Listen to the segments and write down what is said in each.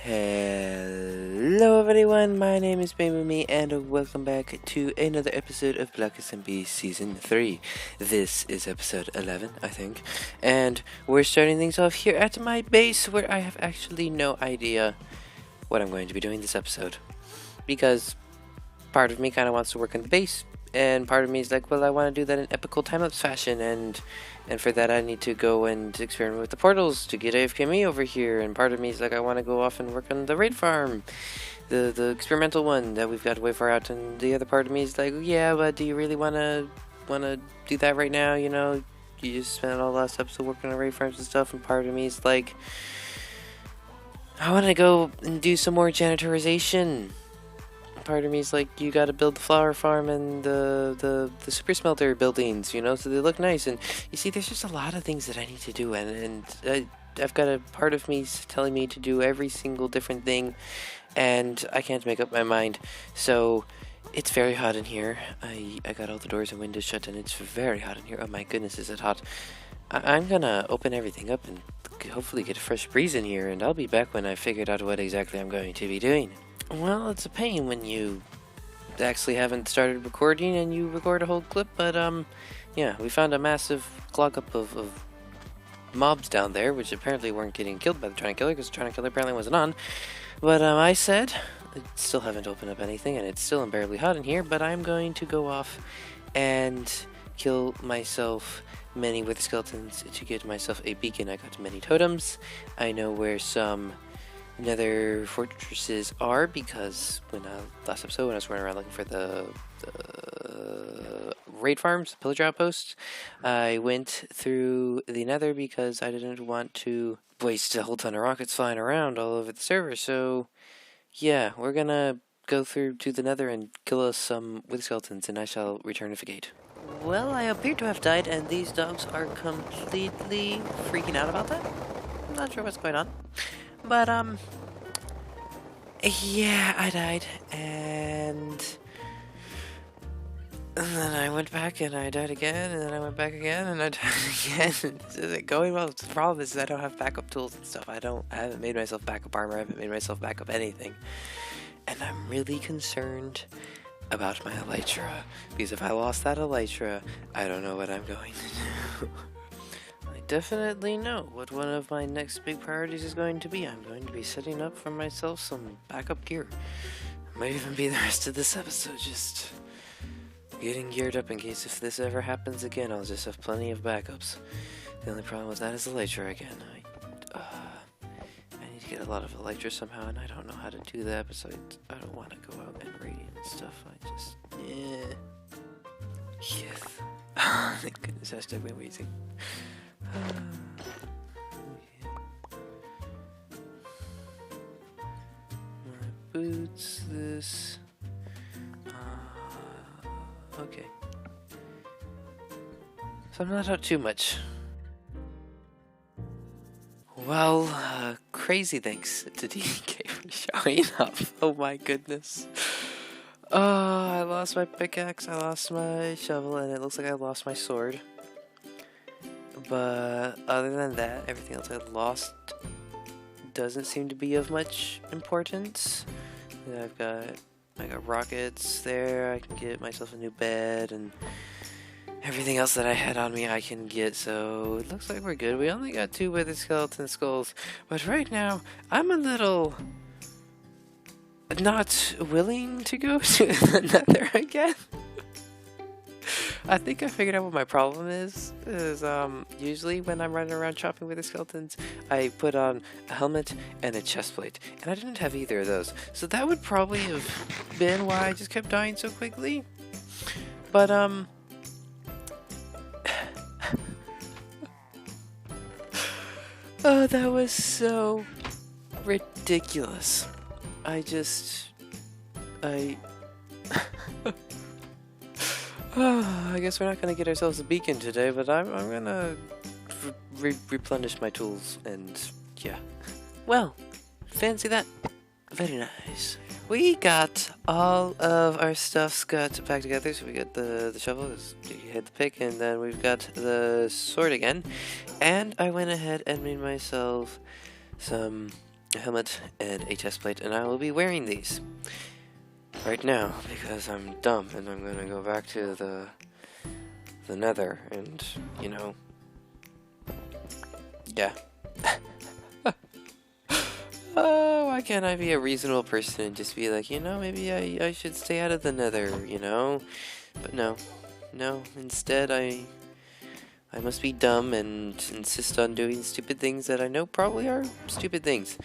Hello everyone, my name is Bangboomme and welcome back to another episode of BlockSMP Season 3. This is episode 11, I think, and we're starting things off here at my base where I have actually no idea what I'm going to be doing this episode. Because part of me kind of wants to work on the base, and part of me is like, well, I want to do that in epical time-lapse fashion, and for that I need to go and experiment with the portals to get AFKME over here, and part of me is like, I want to go off and work on the raid farm, the experimental one that we've got way far out, and the other part of me is like, yeah, but do you really want to do that right now, you know? You just spent all the last episode working on raid farms and stuff, and part of me is like, I want to go and do some more janitorization. Part of me is like, you gotta build the flower farm and the super smelter buildings, you know, so they look nice. And you see, there's just a lot of things that I need to do, and I've got a part of me telling me to do every single different thing, and I can't make up my mind. So it's very hot in here. I got all the doors and windows shut, and it's very hot in here. Oh my goodness, is it hot? I'm gonna open everything up and hopefully get a fresh breeze in here, and I'll be back when I figured out what exactly I'm going to be doing. Well, it's a pain when you actually haven't started recording and you record a whole clip, but yeah, we found a massive clog up of mobs down there, which apparently weren't getting killed by the Trying Killer, because the Trying Killer apparently wasn't on. But I said, I still haven't opened up anything, and it's still unbearably hot in here, but I'm going to go off and kill myself many wither skeletons to get myself a beacon. I got many totems. I know where some nether fortresses are, because when last episode when I was running around looking for the raid farms, pillager outposts, I went through the nether because I didn't want to waste a whole ton of rockets flying around all over the server. So yeah, we're gonna go through to the nether and kill us some wither skeletons, and I shall return if a gate. Well, I appear to have died, and these dogs are completely freaking out about that. I'm not sure what's going on. But, yeah, I died, and then I went back, and I died again, and then I went back again, and I died again. Is it going well? The problem is I don't have backup tools and stuff. I haven't made myself backup armor, I haven't made myself backup anything. And I'm really concerned about my elytra, because if I lost that elytra, I don't know what I'm going to do. Definitely know what one of my next big priorities is going to be. I'm going to be setting up for myself some backup gear. Might even be the rest of this episode just getting geared up in case if this ever happens again, I'll just have plenty of backups. The only problem with that is elytra again. I need to get a lot of elytra somehow, and I don't know how to do that, so I don't want to go out and radiant and stuff. I just, yes. Thank goodness, hashtag been waiting. My boots, this. Okay. So I'm not out too much. Well, crazy thanks to DK for showing up. Oh my goodness. I lost my pickaxe, I lost my shovel, and it looks like I lost my sword. But other than that, everything else I lost doesn't seem to be of much importance. I got rockets there, I can get myself a new bed, and everything else that I had on me I can get, so it looks like we're good. We only got 2 wither skeleton skulls, but right now I'm a little not willing to go to the nether again. I think I figured out what my problem is usually when I'm running around chopping with the skeletons, I put on a helmet and a chest plate, and I didn't have either of those, so that would probably have been why I just kept dying so quickly. But oh, that was so ridiculous. I guess we're not gonna get ourselves a beacon today, but I'm gonna replenish my tools, and yeah. Well, fancy that. Very nice. We got all of our stuffs got back together, so we got the shovel, you had the pick, and then we've got the sword again. And I went ahead and made myself some a helmet, and a chest plate, and I will be wearing these right now because I'm dumb and I'm gonna go back to the nether and, you know, yeah. Oh, why can't I be a reasonable person and just be like, you know, maybe I should stay out of the nether, you know? But no, instead I must be dumb and insist on doing stupid things that I know probably are stupid things.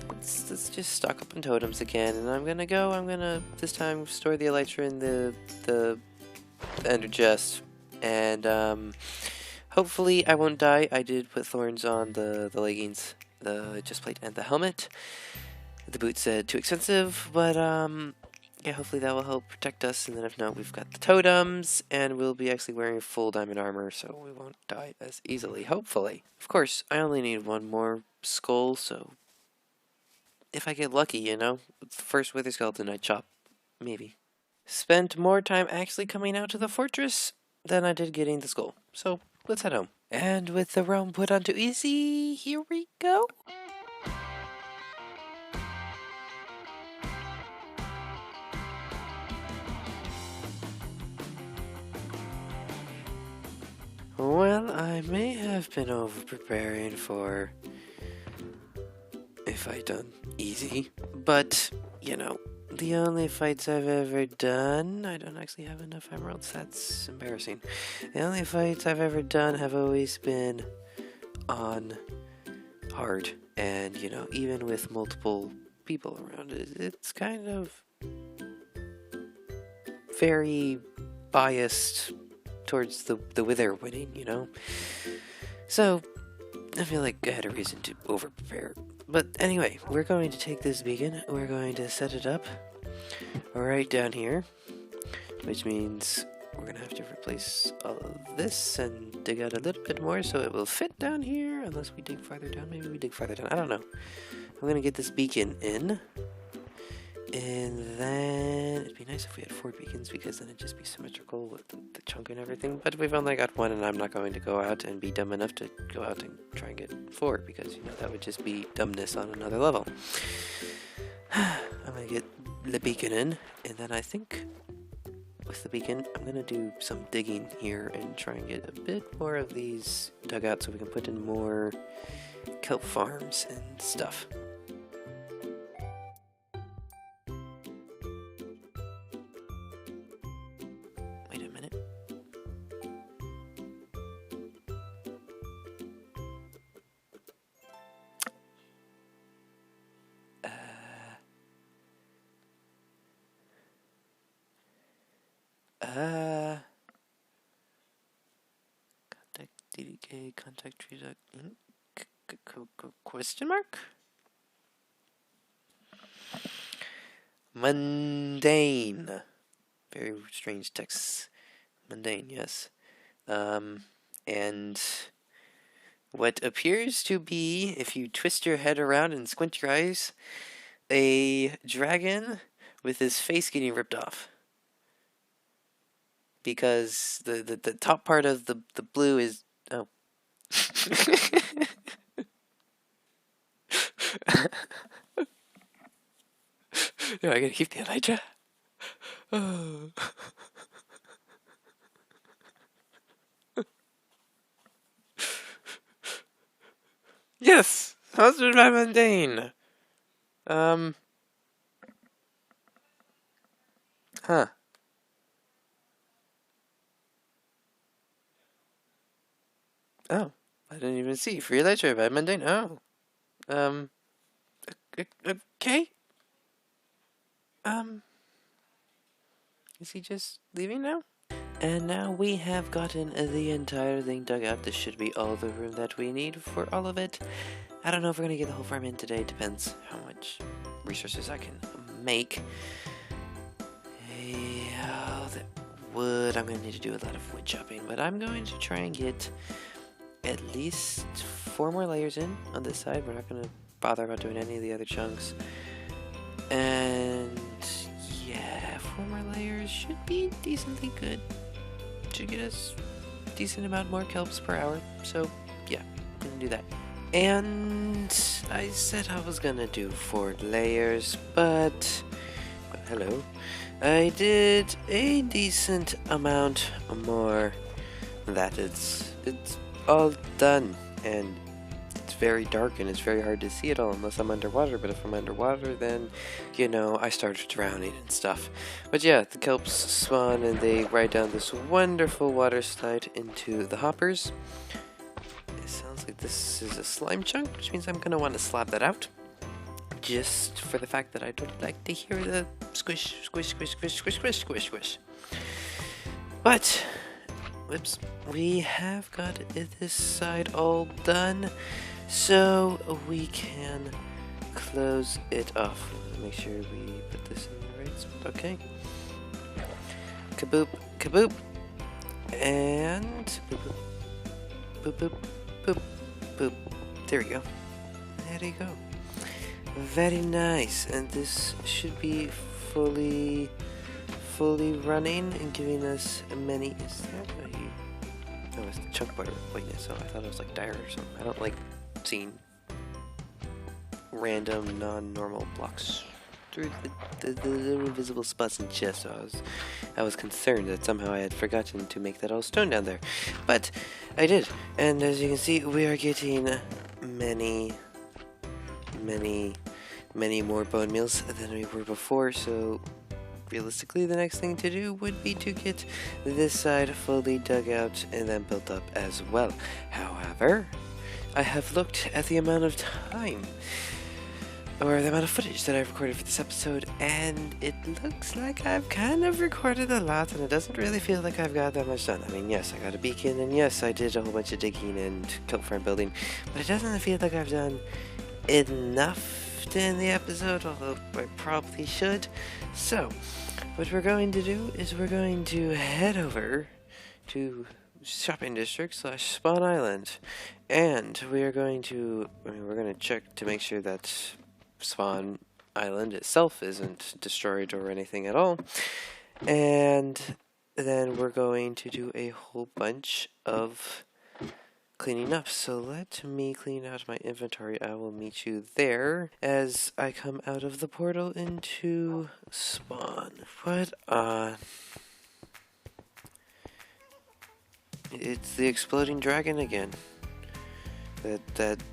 Let's just stock up on totems again, and I'm gonna this time store the elytra in the ender chest, and hopefully I won't die. I did put thorns on the leggings, the chest plate, and the helmet. The boot said too expensive, but yeah, hopefully that will help protect us, and then if not, we've got the totems, and we'll be actually wearing full diamond armor, so we won't die as easily, hopefully. Of course, I only need one more skull, so if I get lucky, you know, it's the first wither skeleton I chop, maybe. Spent more time actually coming out to the fortress than I did getting the skull, so let's head home. And with the realm put onto easy, here we go. Well, I may have been over-preparing for a fight on easy, but, you know, the only fights I've ever done, I don't actually have enough emeralds, that's embarrassing. The only fights I've ever done have always been on hard, and, you know, even with multiple people around, it's kind of very biased towards the wither winning, you know? So, I feel like I had a reason to over-prepare. But anyway, we're going to take this beacon, we're going to set it up right down here, which means we're going to have to replace all of this and dig out a little bit more so it will fit down here, unless we dig farther down. Maybe we dig farther down, I don't know. I'm going to get this beacon in. And then it'd be nice if we had 4 beacons because then it'd just be symmetrical with the chunk and everything. But we've only got 1 and I'm not going to go out and be dumb enough to go out and try and get 4 because, you know, that would just be dumbness on another level. I'm going to get the beacon in, and then I think with the beacon I'm going to do some digging here and try and get a bit more of these dug out so we can put in more kelp farms and stuff. Contact DDK, contact tree, question mark? Mundane. Very strange text. Mundane, yes. And what appears to be, if you twist your head around and squint your eyes, a dragon with his face getting ripped off. Because the top part of the blue is, oh. No, I gotta keep the elytra. Oh. Yes! Husband by Mundane! Huh. Oh, I didn't even see. Free elytra by Mundane. Oh. Okay. Is he just leaving now? And now we have gotten the entire thing dug out. This should be all the room that we need for all of it. I don't know if we're gonna get the whole farm in today. Depends how much resources I can make. Yeah, that wood. I'm gonna need to do a lot of wood chopping, but I'm going to try and get at least 4 more layers in on this side. We're not gonna bother about doing any of the other chunks. And yeah, 4 more layers should be decently good. Should get us a decent amount more kelps per hour. So yeah, I'm gonna do that. And And I said I was gonna do 4 layers, but hello, I did a decent amount more. That it's all done, and it's very dark and it's very hard to see it all unless I'm underwater. But if I'm underwater, then you know I start drowning and stuff. But yeah, the kelps spawn and they ride down this wonderful water slide into the hoppers. It sounds like this is a slime chunk, which means I'm gonna want to slap that out. Just for the fact that I don't like to hear the squish, squish, squish, squish, squish, squish, squish, squish. But, whoops, we have got this side all done, so we can close it off. Make sure we put this in the right spot. Okay. Kaboop, kaboop, and boop, boop, boop, boop, boop, boop. There we go. There you go. Very nice, and this should be fully running and giving us many. Is that a? Oh, it's the chunk butter whiteness. So I thought it was like dire or something. I don't like seeing random non-normal blocks through the invisible spots and chests. So I was concerned that somehow I had forgotten to make that all stone down there, but I did. And as you can see, we are getting many more bone meals than we were before, so realistically the next thing to do would be to get this side fully dug out and then built up as well. However, I have looked at the amount of time or the amount of footage that I've recorded for this episode, and it looks like I've kind of recorded a lot, and it doesn't really feel like I've got that much done. I mean, yes, I got a beacon, and yes, I did a whole bunch of digging and kelp farm building, but it doesn't feel like I've done enough to end the episode, although I probably should. So, what we're going to do is we're going to head over to Shopping District / Spawn Island, and we're going to check to make sure that Spawn Island itself isn't destroyed or anything at all, and then we're going to do a whole bunch of cleaning up. So let me clean out my inventory. I will meet you there as I come out of the portal into Spawn. What on? It's the exploding dragon again.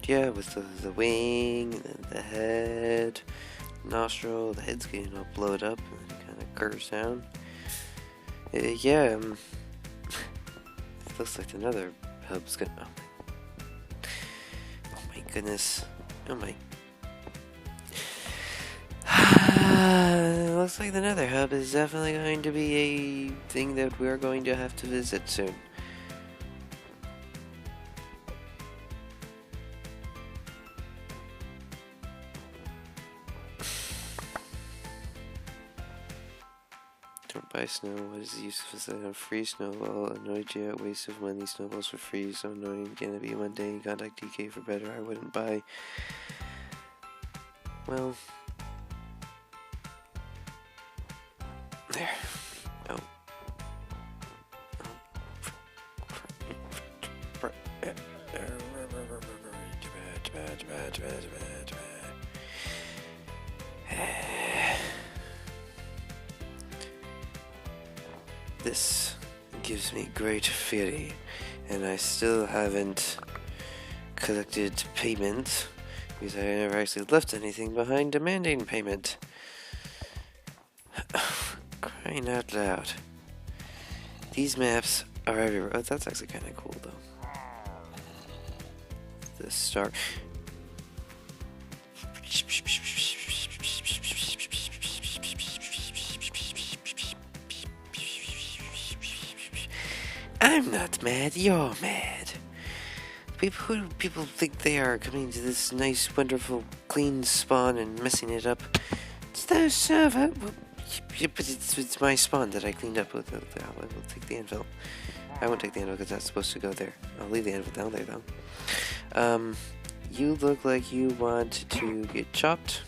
Yeah, with the wing, and the head, nostril. The head's getting all blowed up and it kind of curves down. Yeah, it looks like another hub's gonna. Oh my goodness. Oh my. Looks like the nether hub is definitely going to be a thing that we're going to have to visit soon. Don't buy snow. What is the use of this item? Free snowball. Annoyed you at waste of money. Snowballs for free. So annoying. Gonna be one day. Contact DK for better. I wouldn't buy. Well. There. Oh. This gives me great fury, and I still haven't collected payment because I never actually left anything behind demanding payment. Crying out loud. These maps are everywhere. Oh, that's actually kind of cool, though. The star. I'm not mad, you're mad. Who do people think they are coming to this nice, wonderful, clean spawn and messing it up? It's their server. Well, but it's my spawn that I cleaned up with. I will take the anvil. I won't take the anvil because that's supposed to go there. I'll leave the anvil down there though. You look like you want to get chopped.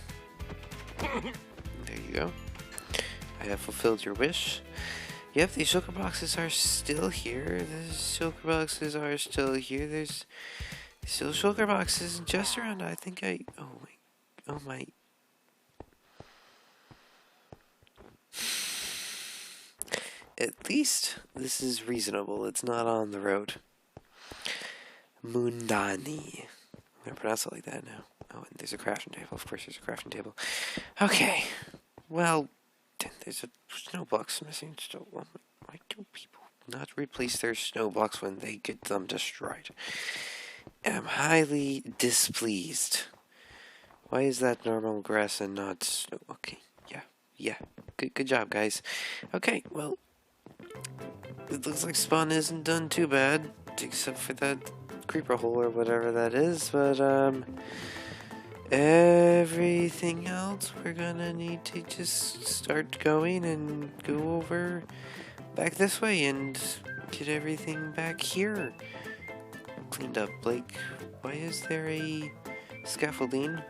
There you go. I have fulfilled your wish. Yep, these shulker boxes are still here. The shulker boxes are still here. There's Still shulker boxes just around. I think oh my. At least this is reasonable. It's not on the road. Mundani. I'm gonna pronounce it like that now. Oh, and there's a crafting table. Of course, there's a crafting table. Okay. Well, there's a snow box missing. So why do people not replace their snow blocks when they get them destroyed? I'm highly displeased. Why is that normal grass and not snow? Okay, yeah. Good job, guys. Okay, well, it looks like spawn isn't done too bad, except for that creeper hole or whatever that is, but, everything else we're gonna need to just start going and go over back this way and get everything back here cleaned up. Like, why is there a scaffolding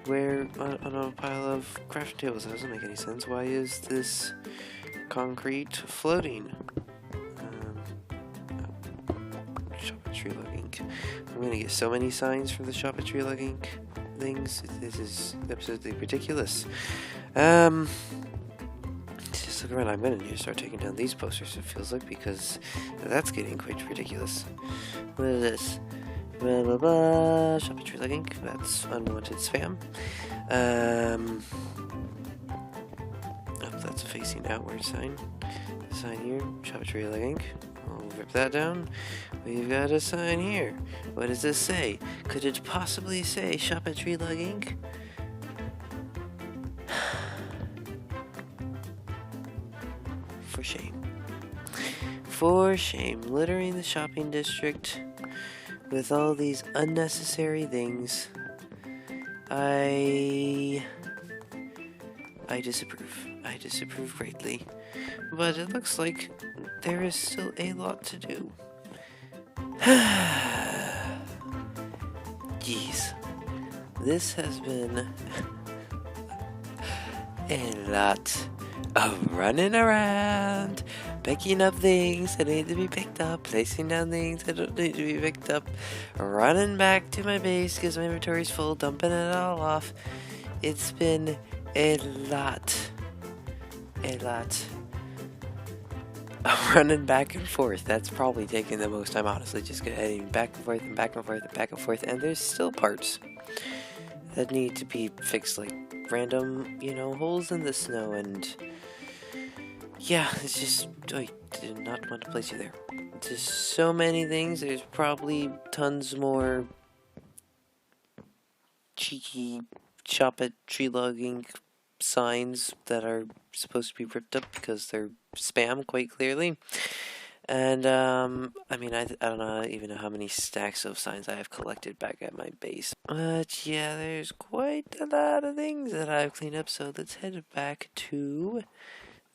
where on a pile of crafting tables? That doesn't make any sense. Why is this concrete floating? Shop at tree logging. I'm gonna get so many signs from the shop at tree logging things. This is absolutely ridiculous. Just look around. I'm gonna need to start taking down these posters, it feels like, because that's getting quite ridiculous. What is this? Blah blah blah. Shop at tree logging. That's unwanted spam. Oh, that's a facing outward sign. Sign here. Shop at tree logging. I'll rip that down. We've got a sign here. What does this say? Could it possibly say shop at tree logging? For shame. For shame. Littering the shopping district with all these unnecessary things. I disapprove. I disapprove greatly. But it looks like there is still a lot to do. Jeez. This has been a lot of running around, picking up things that need to be picked up, placing down things that don't need to be picked up, running back to my base because my inventory's full, dumping it all off. It's been a lot of running back and forth. That's probably taking the most time, honestly, just heading back and forth and back and forth and back and forth, and there's still parts that need to be fixed, like random, holes in the snow, and yeah, it's just, I did not want to place you there. There's so many things. There's probably tons more cheeky shop at tree logging signs that are supposed to be ripped up because they're spam, quite clearly. And I don't even know how many stacks of signs I have collected back at my base. But yeah, there's quite a lot of things that I've cleaned up, so let's head back to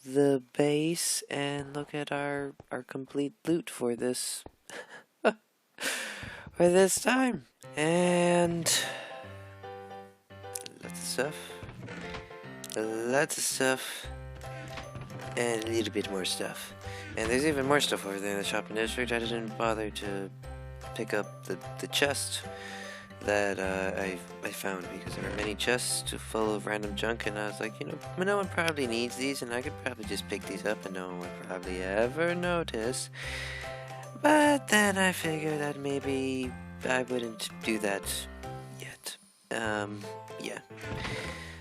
the base and look at our complete loot for this for this time. And lots of stuff and a little bit more stuff. And there's even more stuff over there in the shopping district. I didn't bother to pick up the chest that I found, because there were many chests full of random junk, and I was like, no one probably needs these, and I could probably just pick these up and no one would probably ever notice. But then I figured that maybe I wouldn't do that yet. Yeah.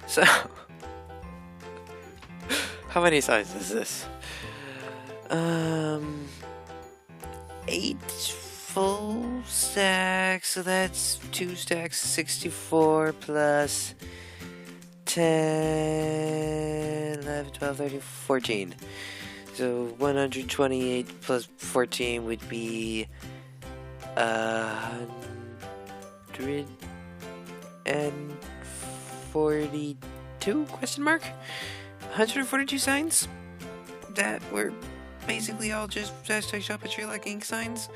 So, how many signs is this? 8 full stacks, so that's 2 stacks, 64 plus 10, 11, 12, 13, 14. So 128 plus 14 would be 142 question mark? 142 signs that were basically all just #shop at tree logging signs.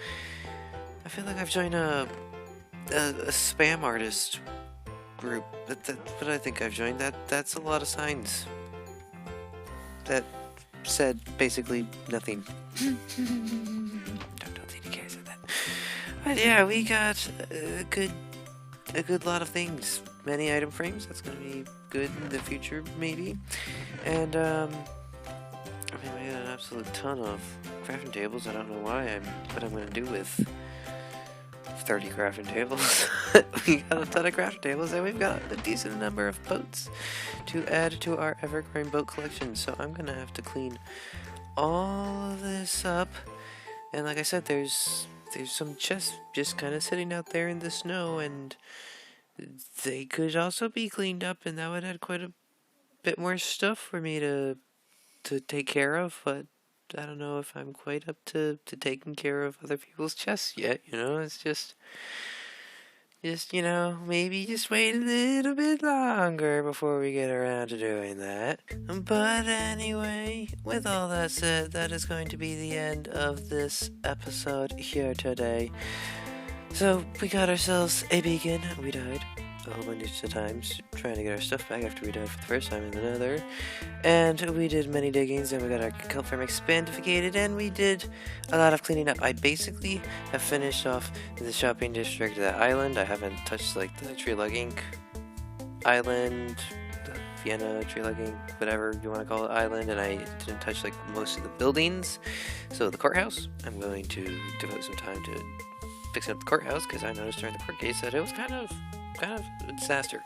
I feel like I've joined a spam artist group, but I think I've joined. That's a lot of signs that said basically nothing. Don't think he cares about that. But yeah, we got a good lot of things. Many item frames. That's gonna be good in the future, maybe. And I mean, we got an absolute ton of crafting tables. I don't know what I'm gonna do with 30 crafting tables. We got a ton of crafting tables, and we've got a decent number of boats to add to our ever-growing boat collection. So I'm gonna have to clean all of this up. And like I said, there's some chests just kind of sitting out there in the snow, and they could also be cleaned up, and that would add quite a bit more stuff for me to take care of. But I don't know if I'm quite up to taking care of other people's chests yet. It's just maybe just wait a little bit longer before we get around to doing that. But anyway, with all that said, that is going to be the end of this episode here today. So we got ourselves a beacon. We died a whole bunch of times trying to get our stuff back after we died for the first time in the nether. And we did many diggings, and we got our kelp farm expandificated, and we did a lot of cleaning up. I basically have finished off the shopping district, the island. I haven't touched like the tree logging island, the Vienna tree logging, whatever you want to call it, island, and I didn't touch like most of the buildings. So the courthouse, I'm going to devote some time to fixing up the courthouse, because I noticed during the court case that it was kind of a disaster.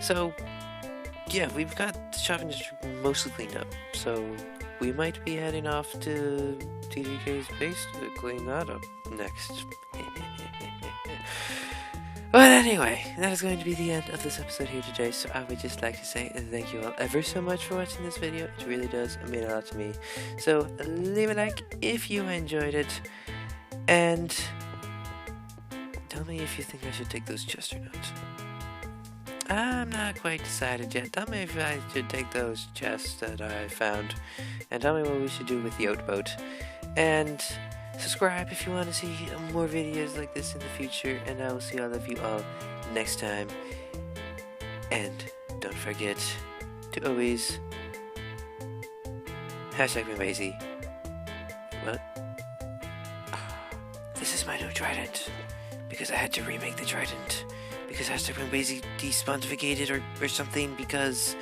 So yeah, we've got the shopping district mostly cleaned up, so we might be heading off to TDK's base to clean that up next. But anyway, that is going to be the end of this episode here today, so I would just like to say thank you all ever so much for watching this video. It really does mean a lot to me. So leave a like if you enjoyed it, and tell me if you think I should take those chests or not. I'm not quite decided yet. Tell me if I should take those chests that I found, and tell me what we should do with the outboat. And subscribe if you want to see more videos like this in the future, and I will see all of you all next time. And don't forget to always #MeLazy. What? This is my new trident, because I had to remake the trident, because #MeLazy despontificated or something, because